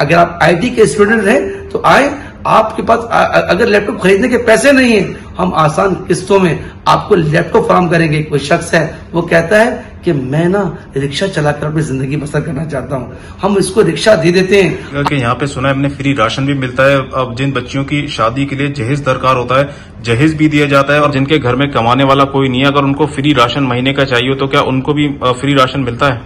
अगर आप आईटी के स्टूडेंट हैं तो आए, आपके पास अगर लैपटॉप खरीदने के पैसे नहीं है, हम आसान किस्तों में आपको लैपटॉप फराहम करेंगे। कोई शख्स है वो कहता है कि मैं ना रिक्शा चलाकर अपनी जिंदगी बसर करना चाहता हूँ, हम इसको रिक्शा दे देते हैं। कि यहाँ पे सुना है हमने फ्री राशन भी मिलता है। अब जिन बच्चियों की शादी के लिए जहेज दरकार होता है, जहेज भी दिया जाता है। और जिनके घर में कमाने वाला कोई नहीं है, अगर उनको फ्री राशन महीने का चाहिए तो क्या उनको भी फ्री राशन मिलता है?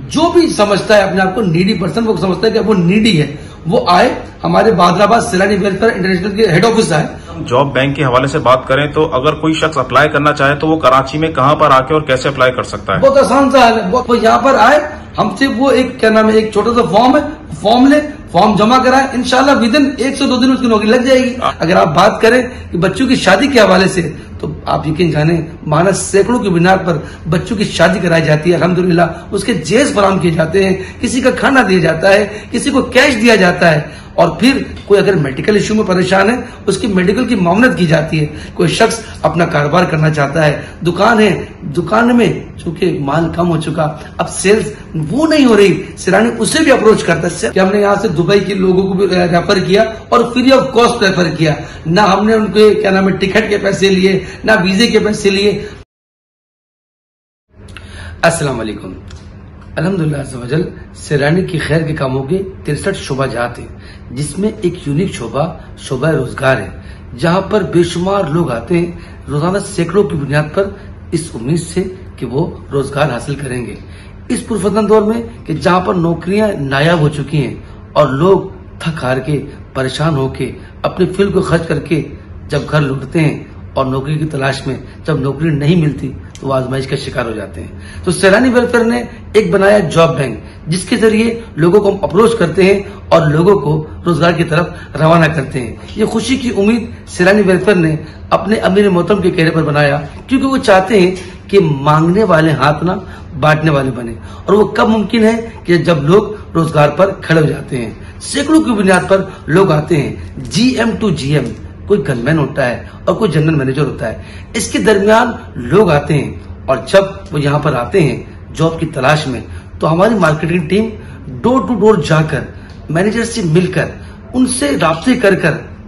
जो भी समझता है अपने आप को नीडी पर्सन, वो समझता है कि वो नीडी है, वो आए हमारे बादराबाद सैलानी वेलफेयर इंटरनेशनल के हेड ऑफिस आए। जॉब बैंक के हवाले से बात करें तो अगर कोई शख्स अप्लाई करना चाहे तो वो कराची में कहाँ पर आके और कैसे अप्लाई कर सकता है? बहुत आसान सा है, वो यहाँ पर आए, हमसे वो एक क्या नाम है, एक छोटा सा फॉर्म है, फॉर्म ले, फॉर्म जमा कराए, इंशाल्लाह विदिन 1 से 2 दिन उसकी नौकरी लग जाएगी। अगर आप बात करें कि बच्चों की शादी के हवाले से, तो आप यकीन जाने माना सैकड़ों की बुनियाद पर बच्चों की शादी कराई जाती है। अल्हम्दुलिल्लाह उसके जेज फराहम किए जाते हैं, किसी का खाना दिया जाता है, किसी को कैश दिया जाता है, और फिर कोई अगर मेडिकल इश्यू में परेशान है उसकी मेडिकल की मामलत की जाती है। कोई शख्स अपना कारोबार करना चाहता है, दुकान है, दुकान में चूंकि माल कम हो चुका, अब सेल्स वो नहीं हो रही, सैलानी उसे भी अप्रोच करता है कि हमने यहाँ से दुबई के लोगों को भी रेफर किया और फ्री ऑफ कॉस्ट रेफर किया, ना हमने उनके क्या नाम है टिकट के पैसे लिए, ना वीजे के पैसे लिए। अस्सलाम वालेकुम। अल्हम्दुलिल्लाह अज़्ज़वजल सैलानी की खैर के कामों के 63 शोबा जात हैं, जिसमें एक यूनिक शोबा रोजगार है, जहां पर बेशुमार लोग आते हैं रोजाना सैकड़ों की बुनियाद पर, इस उम्मीद से कि वो रोजगार हासिल करेंगे। इस पुरफतन दौर में कि जहां पर नौकरियां नायाब हो चुकी हैं और लोग थक हार के परेशान होके अपनी फिल को खर्च करके जब घर लौटते हैं और नौकरी की तलाश में जब नौकरी नहीं मिलती तो वो आजमाइश का शिकार हो जाते हैं। तो सैलानी वेलफेयर ने एक बनाया जॉब बैंक, जिसके जरिए लोगों को हम अप्रोच करते हैं और लोगों को रोजगार की तरफ रवाना करते हैं। ये खुशी की उम्मीद सैलानी वेलफेयर ने अपने अमीर मोहतरम के कहने पर बनाया, क्योंकि वो चाहते हैं कि मांगने वाले हाथ ना बांटने वाले बने। और वो कब मुमकिन है कि जब लोग रोजगार पर खड़े हो जाते हैं। सैकड़ों की बुनियाद पर लोग आते हैं, GM to GM, कोई गनमैन होता है और कोई जनरल मैनेजर होता है, इसके दरमियान लोग आते हैं। और जब वो यहाँ पर आते हैं जॉब की तलाश में, तो हमारी marketing team door to door जाकर मैनेजर से मिलकर उनसे राब्ते कर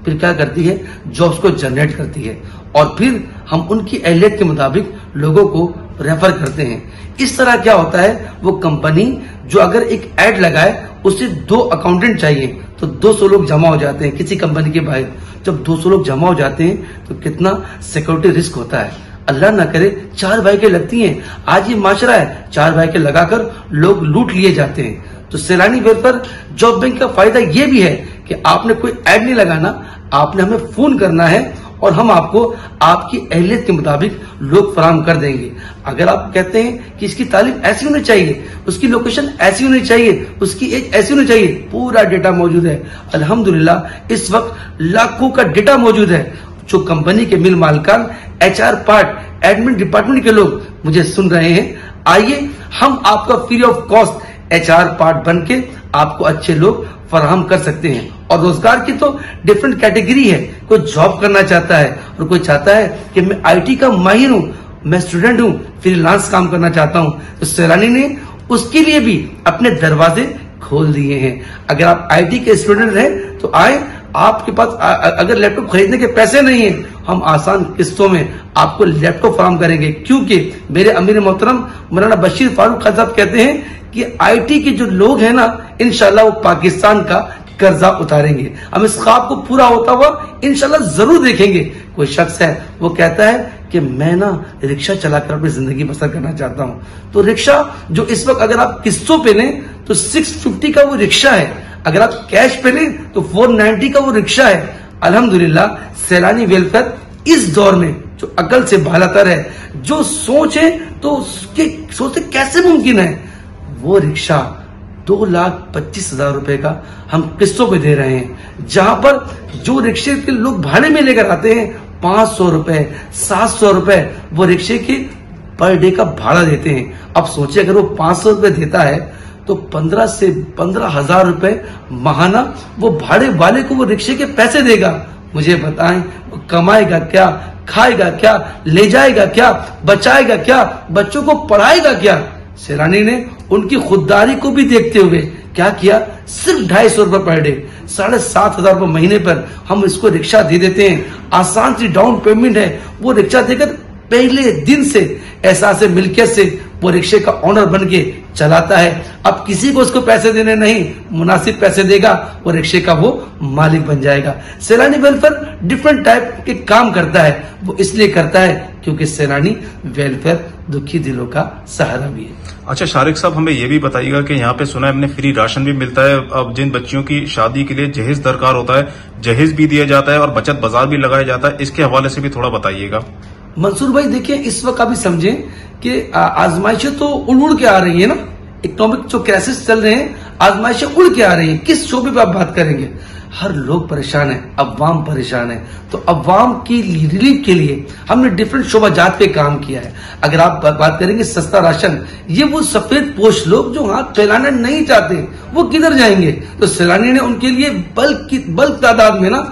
फिर क्या करती है, जॉब्स को जनरेट करती है, और फिर हम उनकी अहलियत के मुताबिक लोगों को रेफर करते हैं। इस तरह क्या होता है, वो कंपनी जो अगर एक एड लगाए, उसे 2 अकाउंटेंट चाहिए तो 200 लोग जमा हो जाते हैं किसी कंपनी के बाहर। जब 200 लोग जमा हो जाते हैं तो कितना सिक्योरिटी रिस्क होता है। अल्लाह ना करे 4 बाइकें लगती हैं, आज ये माशरा है, 4 बाइकें लगाकर लोग लूट लिए जाते हैं। तो सैलानी वेलफेयर जॉब बैंक का फायदा ये भी है कि आपने कोई एड नहीं लगाना, आपने हमें फोन करना है और हम आपको आपकी अहलियत के मुताबिक लोग फराहम कर देंगे। अगर आप कहते हैं कि इसकी तालीम ऐसी होनी चाहिए, उसकी लोकेशन ऐसी होनी चाहिए, उसकी एज ऐसी होनी चाहिए, पूरा डेटा मौजूद है। अल्हम्दुलिल्लाह इस वक्त लाखों का डेटा मौजूद है। जो कंपनी के मिल मालकान, HR पार्ट, एडमिन डिपार्टमेंट के लोग मुझे सुन रहे हैं, आइए हम आपका free of cost HR part बन के आपको अच्छे लोग फराहम कर सकते हैं। और रोजगार की तो डिफरेंट कैटेगरी है, कोई जॉब करना चाहता है और कोई चाहता है कि मैं IT का माहिर हूं, मैं स्टूडेंट हूं, फ्रीलांस काम करना चाहता हूं, तो सैलानी ने उसके लिए भी अपने दरवाजे खोल दिए हैं। अगर आप IT के स्टूडेंट हैं तो आए, आपके पास अगर लैपटॉप खरीदने के पैसे नहीं है, हम आसान किस्तों में आपको लैपटॉप फराहम करेंगे, क्योंकि मेरे अमीर मोहतरम मौलाना बशीर फारूक खान साहब कहते हैं कि IT के जो लोग हैं ना, इंशाल्लाह वो पाकिस्तान का कर्जा उतारेंगे। हम इस ख्वाब को पूरा होता हुआ इंशाल्लाह जरूर देखेंगे। कोई शख्स है वो कहता है कि मैं ना रिक्शा चलाकर अपनी जिंदगी बसर करना चाहता हूं, तो रिक्शा जो इस वक्त अगर आप किस्तों पे लें तो 650 का वो रिक्शा है, अगर आप कैश पे लें तो 490 का वो रिक्शा है। अल्हम्दुलिल्लाह सैलानी वेलफेयर इस दौर में जो अकल से बालातर है, जो सोच है, तो उसके सोच से कैसे मुमकिन है, वो रिक्शा 2,25,000 रुपए का हम किस्तों पे दे रहे हैं। जहां पर जो रिक्शे के लोग भाड़े में लेकर आते हैं 500 रुपए, 700 रुपए वो रिक्शे के पर डे का भाड़ा देते हैं। अब सोचिए अगर वो 500 रुपए देता है तो 15 से 15,000 रुपए माहाना वो भाड़े वाले को वो रिक्शे के पैसे देगा। मुझे बताएं वो कमाएगा क्या, खाएगा क्या, ले जाएगा क्या, बचाएगा क्या, बच्चों को पढ़ाएगा क्या। सैलानी ने उनकी खुददारी को भी देखते हुए क्या किया, सिर्फ 250 रुपए पर डे, 7,500 रुपए महीने पर हम इसको रिक्शा दे देते हैं। आसान सी डाउन पेमेंट है, वो रिक्शा देकर पहले दिन से एहसास मिल्कियत से वो रिक्शे का ऑनर बन के चलाता है। अब किसी को उसको पैसे देने नहीं, मुनासिब पैसे देगा, वो रिक्शे का वो मालिक बन जाएगा। सैलानी वेलफेयर डिफरेंट टाइप के काम करता है, वो इसलिए करता है क्योंकि सैलानी वेलफेयर दुखी दिलों का सहारा भी है। अच्छा शारिक साहब, हमें ये भी बताइएगा कि यहाँ पे सुना है हमने फ्री राशन भी मिलता है। अब जिन बच्चियों की शादी के लिए जहेज दरकार होता है, जहेज भी दिया जाता है और बचत बाजार भी लगाया जाता है, इसके हवाले से भी थोड़ा बताइएगा। मंसूर भाई देखिए, इस वक्त आप समझें कि आजमाइशें तो उड़ के आ रही है ना, इकोनॉमिक जो क्राइसिस चल रहे हैं, आजमाइशें उड़ के आ रही हैं। किस शोबे पे आप बात करेंगे, हर लोग परेशान है, अवाम परेशान है। तो अवाम की रिलीफ के लिए हमने डिफरेंट शोबाजात पे काम किया है। अगर आप बात करेंगे सस्ता राशन, ये वो सफेद पोश लोग जो हाथ फैलाना नहीं चाहते, वो किधर जाएंगे? तो सैलानी ने उनके लिए बल्क तादाद में ना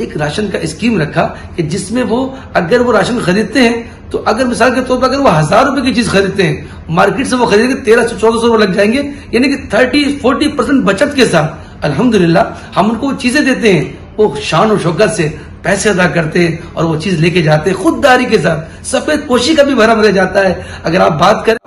एक राशन का स्कीम रखा कि जिसमें वो अगर वो राशन खरीदते हैं तो अगर मिसाल के तौर पर अगर वो 1,000 रुपए की चीज खरीदते हैं, मार्केट से वो खरीदेंगे 1300-1400 रुपए लग जाएंगे, यानी कि 30-40% बचत के साथ अल्हम्दुलिल्लाह हम उनको वो चीजें देते हैं, वो शान और शौकत से पैसे अदा करते हैं और वो चीज लेके जाते हैं खुददारी के साथ। सफेद पोशी का भी भरम रह जाता है। अगर आप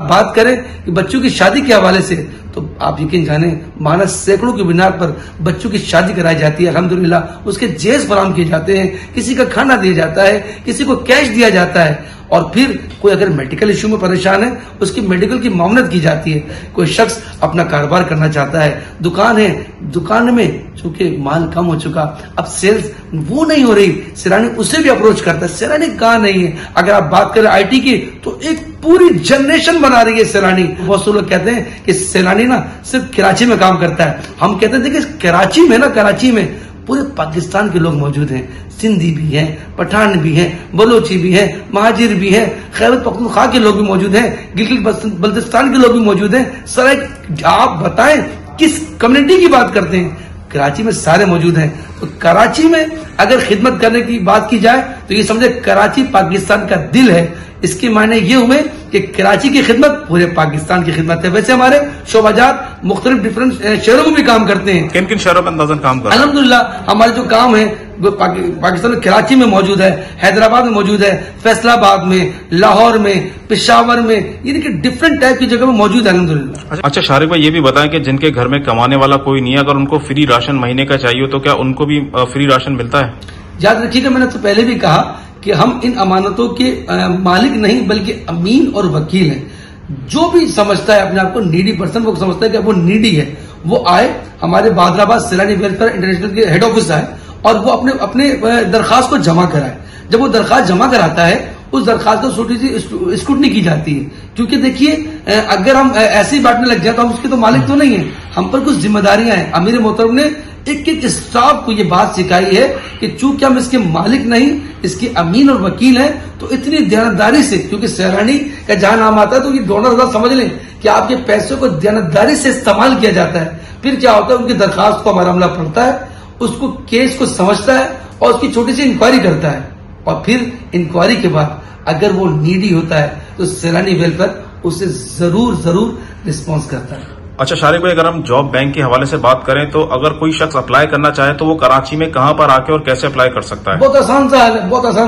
बात करें कि बच्चों की शादी के हवाले से, तो आप यकीन जाने माना सैकड़ों की बिना पर बच्चों की शादी कराई जाती है। अल्हम्दुलिल्लाह उसके जेज फराम किए जाते हैं, किसी का खाना दिया जाता है, किसी को कैश दिया जाता है। और फिर कोई अगर मेडिकल इश्यू में परेशान है, उसकी मेडिकल की मामलत की जाती है। कोई शख्स अपना कारोबार करना चाहता है, दुकान है, दुकान में चूंकि माल कम हो चुका, अब सेल्स वो नहीं हो रही, सैलानी उसे भी अप्रोच करता है। सैलानी कहाँ नहीं है? अगर आप बात करें IT की, तो एक पूरी जनरेशन बना रही है सैलानी। बहुत से लोग कहते हैं कि सैलानी ना सिर्फ कराची में काम करता है। हम कहते हैं देखिए, कराची में पूरे पाकिस्तान के लोग मौजूद हैं, सिंधी भी हैं, पठान भी हैं, बलोची भी हैं, महाजिर भी हैं, खैबर पख्तूनख्वा के लोग भी मौजूद हैं, गिलगित बल्तिस्तान के लोग भी मौजूद हैं। सर आप बताएं किस कम्युनिटी की बात करते हैं? कराची में सारे मौजूद हैं। तो कराची में अगर खिदमत करने की बात की जाए तो ये समझे कराची पाकिस्तान का दिल है। इसके मायने ये हुए कि कराची की खिदमत पूरे पाकिस्तान की खिदमत है। वैसे हमारे शोबाजात मुख्तलिफ डिफरेंट शहरों में भी काम करते हैं। किन किन शहरों में अंदाजन काम करते हैं? अल्हम्दुलिल्लाह हमारे जो काम है वो पाकिस्तान में कराची में मौजूद है, हैदराबाद में मौजूद है, फैसलाबाद में, लाहौर में, पेशावर में, यानी कि डिफरेंट टाइप की जगह में मौजूद है अल्हम्दुलिल्लाह। अच्छा शारिक भाई, ये भी बताएं कि जिनके घर में कमाने वाला कोई नहीं है, अगर उनको फ्री राशन महीने का चाहिए तो क्या उनको भी फ्री राशन मिलता है? याद रखिएगा, मैंने तो पहले भी कहा कि हम इन अमानतों के मालिक नहीं बल्कि अमीन और वकील हैं। जो भी समझता है अपने आप को नीडी पर्सन, वो समझता है कि वो नीडी है, वो आए हमारे बादराबाद सैलानी वेलफेयर इंटरनेशनल के हेड ऑफिस आए और वो अपने दरखास्त को जमा कराए। जब वो दरखास्त जमा कराता है, उस दरखास्त को छोटी सी स्क्रूटनी की जाती है। क्योंकि देखिए, अगर हम ऐसे ही बांटने लग जाए तो हम उसके तो मालिक तो नहीं है, हम पर कुछ जिम्मेदारियां हैं। अमीर मोहतरम ने एक स्टाफ को ये बात सिखाई है कि चूंकि हम इसके मालिक नहीं, इसके अमीन और वकील हैं, तो इतनी दयानतदारी से, क्योंकि सैलानी का जहां नाम आता है तो ये डोनर समझ लें कि आपके पैसों को दयानतदारी से इस्तेमाल किया जाता है। फिर क्या होता है, उनकी दरखास्त को हमारा अमला पढ़ता है, उसको केस को समझता है और उसकी छोटी सी इंक्वायरी करता है, और फिर इंक्वायरी के बाद अगर वो नीडी होता है तो सैलानी वेलफेयर उसे जरूर रिस्पॉन्स करता है। अच्छा शारिक भाई, अगर हम जॉब बैंक के हवाले से बात करें तो अगर कोई शख्स अप्लाई करना चाहे तो वो कराची में कहां पर आके और कैसे अप्लाई कर सकता है? बहुत आसान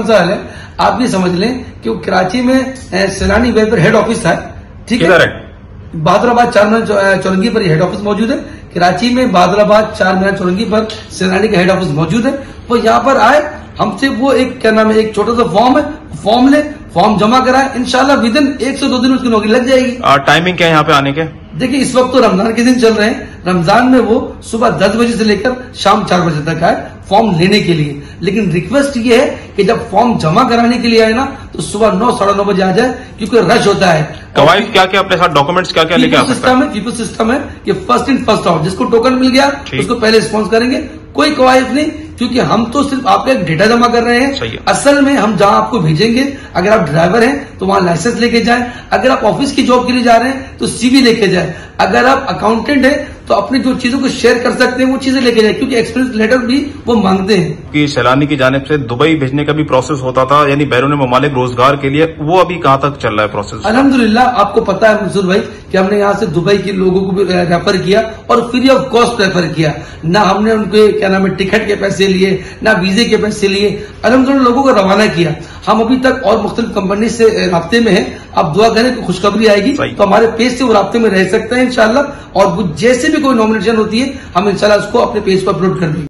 सा हाल है। आप भी समझ लें कि कराची में सैलानी वेलफेयर हेड ऑफिस है। ठीक है, बहादुराबाद 4 मीनार चौरंगी पर हेड ऑफिस मौजूद है। कराची में बहादुराबाद 4 मीनार चौरंगी पर सैलानी का हेड ऑफिस मौजूद है। वो यहाँ पर आए, हमसे वो एक क्या नाम है, एक छोटा सा फॉर्म है, फॉर्म ले, फॉर्म जमा कराए, इंशाल्लाह विदिन 1 से 2 दिन उसकी नौकरी लग जाएगी। टाइमिंग क्या है यहाँ पे आने के? देखिए, इस वक्त तो रमजान के दिन चल रहे हैं। रमजान में वो सुबह 10 बजे से लेकर शाम 4 बजे तक आए फॉर्म लेने के लिए। लेकिन रिक्वेस्ट ये है कि जब फॉर्म जमा कराने के लिए आए ना, तो सुबह 9, साढ़े 9 बजे आ जाए, क्योंकि रश होता है। कवायद क्या क्या अपने साथ डॉक्यूमेंट्स क्या क्या लेके आ सकता है? पीपल सिस्टम है कि फर्स्ट इन फर्स्ट आउट, जिसको टोकन मिल गया उसको पहले रिस्पॉन्स करेंगे। कोई कवायद नहीं, क्योंकि हम तो सिर्फ आपका एक डेटा जमा कर रहे हैं। असल में हम जहां आपको भेजेंगे, अगर आप ड्राइवर हैं तो वहां लाइसेंस लेके जाएं, अगर आप ऑफिस की जॉब के लिए जा रहे हैं तो CV लेके जाएं, अगर आप अकाउंटेंट हैं तो अपनी जो चीजों को शेयर कर सकते हैं वो चीजें लेके जाए, क्योंकि एक्सपीरियंस लेटर भी वो मांगते हैं। कि सैलानी की जानिब से दुबई भेजने का भी प्रोसेस होता था, यानी बैरून ममालिक रोजगार के लिए, वो अभी कहाँ तक चल रहा है प्रोसेस? अल्हम्दुलिल्लाह, आपको पता है मंसूर भाई कि हमने यहाँ से दुबई के लोगों को भी रेफर किया और फ्री ऑफ कॉस्ट रेफर किया। ना हमने उनके क्या नाम है टिकट के पैसे लिए, ना वीजे के पैसे लिए, अल्हम्दुलिल्लाह लोगों को रवाना किया। हम अभी तक और मुख्तलिफ कंपनी से राब्ते में हैं। आप दुआ करें कि खुशखबरी आएगी तो हमारे पेज से वो राब्ते में रह सकते हैं इंशाल्लाह, और जैसे भी कोई नॉमिनेशन होती है हम इंशाल्लाह उसको अपने पेज पर अपलोड कर देंगे।